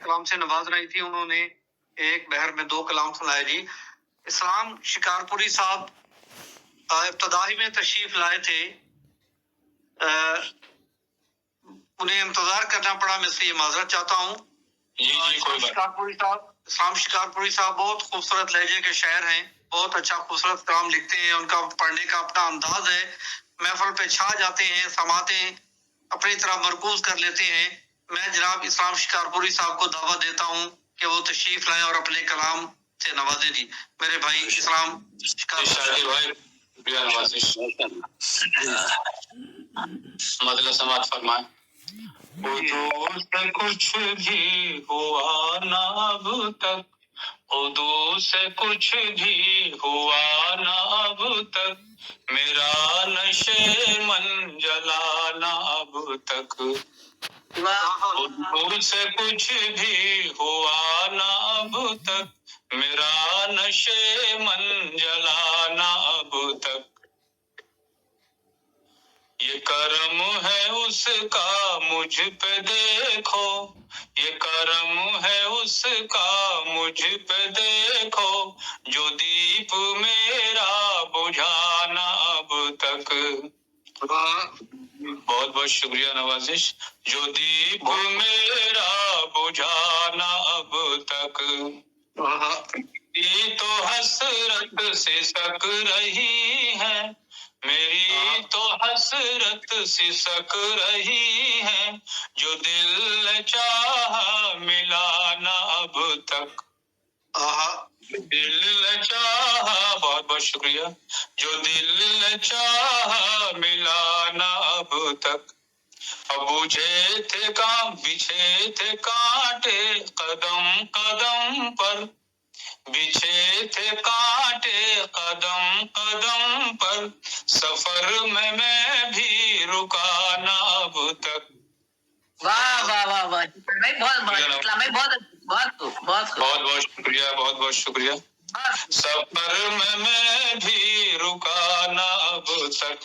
کلام سے نواز رہی تھی. انہوں نے ایک بہر میں 2 کلام سنائے جی. اسلام شکارپوری صاحب ابتدائی میں تشریف لائے تھے. انہیں انتظار کرنا پڑا. میں سے یہ معذرت چاہتا ہوں. اسلام شکارپوری صاحب بہت خوبصورت لہجے کے شاعر ہیں. بہت اچھا خوبصورت کلام لکھتے ہیں. ان کا پڑھنے کا اپنا انداز ہے. محفل پہ چھا جاتے ہیں. سماعتیں اپنی طرح مرکوز کر لیتے ہیں. میں جناب اسلام شکارپوری صاحب کو دعوت دیتا ہوں کہ وہ تشریف لائیں اور اپنے کلام سے نوازیں جی. میرے بھائی اسلام شکارپوری مدلہ سماعت فرمائیں. قدوس سے کچھ بھی ہوا نہ اب تک، قدوس سے کچھ بھی ہوا نہ اب تک، میرا نشے من جلا نہ اب تک. قدوس سے کچھ بھی ہوا نہ اب تک، میرا نشے من جلا نہ اب تک. یہ کرم ہے اس کا مجھ پہ دیکھو، یہ کرم ہے اس کا مجھ پہ دیکھو، جو دیپ میرا بجھانا اب تک. بہت بہت شکریہ نوازش. جو دیپ میرا بجھانا اب تک. یہ تو حسرت سے سک رہی ہے، میری تو حسرت سی سک رہی ہے، جو دل نے چاہا ملا نہ اب تک. دل نے چاہا، بہت بہت شکریہ. جو دل نے چاہا ملا نہ اب تک. اب بجھے تھے بچھے تھے کانٹے قدم قدم پر، بچھے تھے کانٹے قدم قدم پر، سفر میں بھی رکا نہ اب تک. واہ واہ واہ واہ بہت بہت شکریہ، بہت بہت شکریہ. سفر میں بھی رکا نہ اب تک.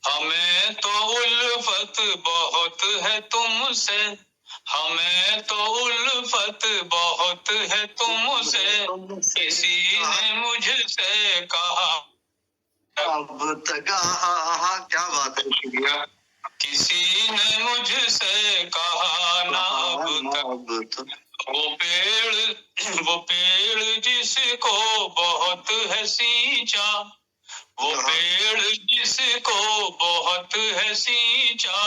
ہمیں تو الفت بہت ہے تم سے، ہمیں تو الفت بہت ہے تم سے، کسی نے مجھ سے کہا اب تک. کیا بات ہے. کسی نے مجھ سے کہا نہ اب تک. وہ پیڑ جس کو بہت ہے سینچا، وہ پیڑ جس کو بہت ہے سینچا،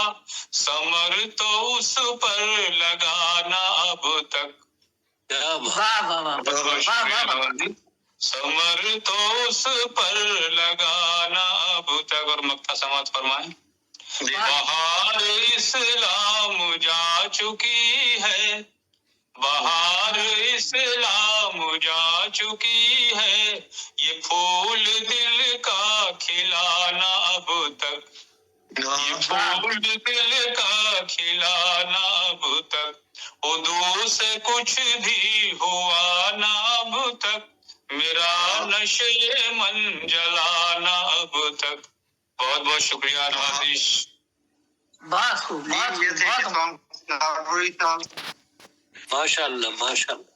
ثمر تو اس پر لگانا اب تک. ثمر تو اس پر لگانا اب تک. اور مکتا سماعت فرمائیں. بہار اسلام جا چکی ہے، بہار اسلام جا چکی ہے، یہ پھول دل کا کھلانا اب تک. یہ پھول دل کا کھلانا اب تک. اردو سے کچھ بھی ہوا نہ اب تک، میرا نشے من جلانا اب تک. بہت بہت شکریہ نوازش. بہت خوب ماشاء اللہ ماشاء اللہ.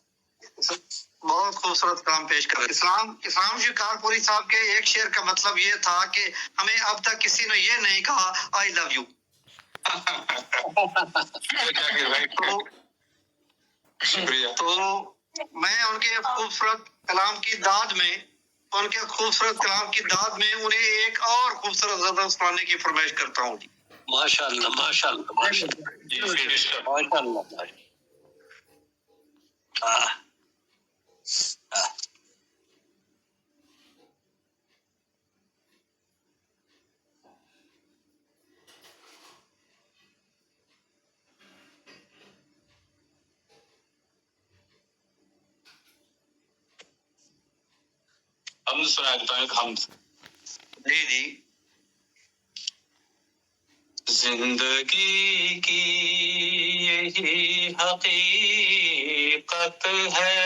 بہت خوبصورت کام پیش کر. اسلام شکارپوری صاحب کے ایک شعر کا مطلب یہ تھا کہ ہمیں اب تک کسی نے یہ نہیں کہا آئی لو یو. تو میں ان کے خوبصورت کلام کی داد میں انہیں ایک اور خوبصورت غزل سنانے کی فرمائش کرتا ہوں. ماشاء اللہ ماشاء اللہ ماشاء اللہ. ہم سنا دیتا ہوں ایک حمد. جی. زندگی کی یہی حقیقت ہے،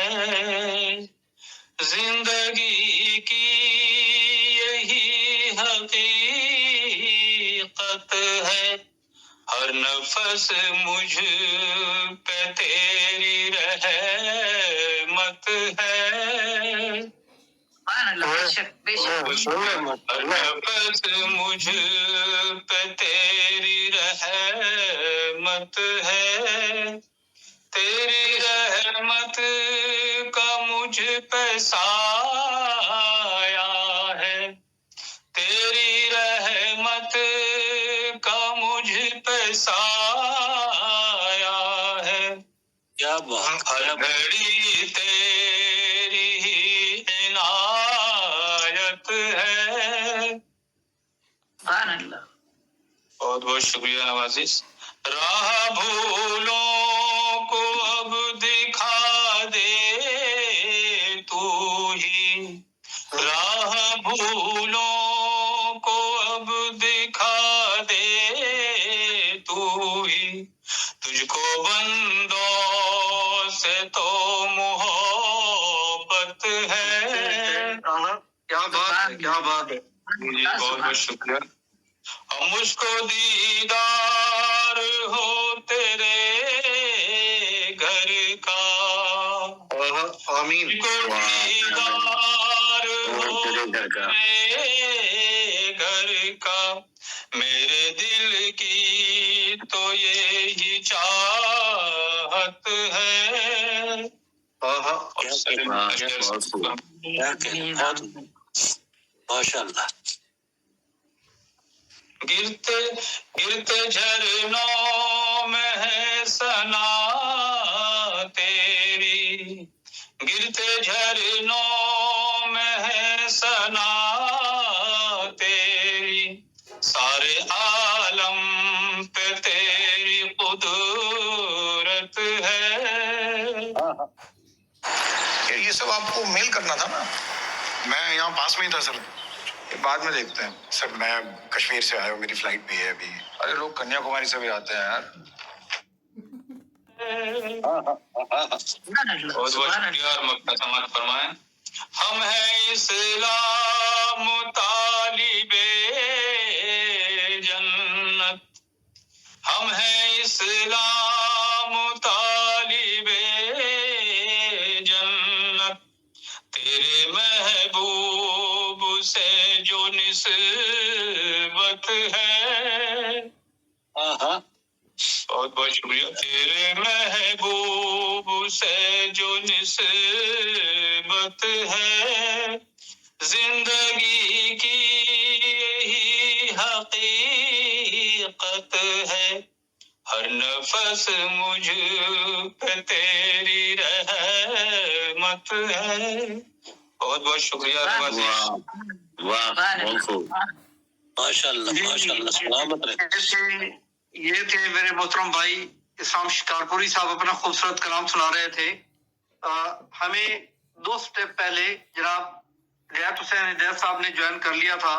زندگی کی یہی حقیقت ہے، ہر نفس مجھ پہ تیری رحمت ہے. سبحان اللہ. بے شک بے شک. ہر نفس مجھ پہ تیری رحمت ہے. تیری رحمت کا مجھ پہ سایہ ہے. تیری رحمت کا مجھ پہ سایہ ہے. کیا بات. ہر گھڑی تیری ہی عنایت ہے. سبحان اللہ. بہت بہت شکریہ نوازش. راہ بھولوں کو اب دکھا دے تو ہی. راہ بھولوں کو اب دکھا دے تو ہی. تجھ کو بندوں سے تو محبت ہے. کیا بات ہے، کیا بات ہے. جی بہت بہت شکریہ. ہم مجھ کو دیدار ہو تیرے گھر کا. آمین. مجھ کو دیدار ہو تیرے گھر کا. میرے دل کی تو یہی چاہت ہے. ماشاء اللہ. گرتے گرتے جھرنوں میں ہے ثنا تیری. گرتے جھرنوں میں ہے ثنا تیری. سارے عالم پہ تیری قدرت ہے. یہ سب آپ کو میل کرنا تھا نا. میں یہاں پاس میں ہی تھا سر. بعد میں دیکھتے ہیں سر. میں کشمیر سے آیا ہوں, میری فلائٹ بھی ہے ابھی. ارے لوگ کنیا کماری سے بھی آتے ہیں یار. سبحان اللہ. بہت بہت شکریہ اور مقدس سماعت فرمائیں. ہم ہیں اسلام طالب جنت. ہم ہیں اسلام طالب جنت. تیرے محبوب سے جو نسبت ہے. بہت بہت شکریہ. تیرے محبوب سے جو نسبت ہے. زندگی کی یہی حقیقت ہے. ہر نفس مجھ پہ تیری رحمت ہے. بہت بہت شکریہ نوازش. ماشاء اللہ ماشاء اللہ. سلامت رہے. یہ تھے میرے محترم بھائی اسلام شکارپوری صاحب اپنا خوبصورت کلام سنا رہے تھے. ہمیں 2 سٹیپ پہلے جناب ہدایت حسین ہدایت صاحب نے جوائن کر لیا تھا.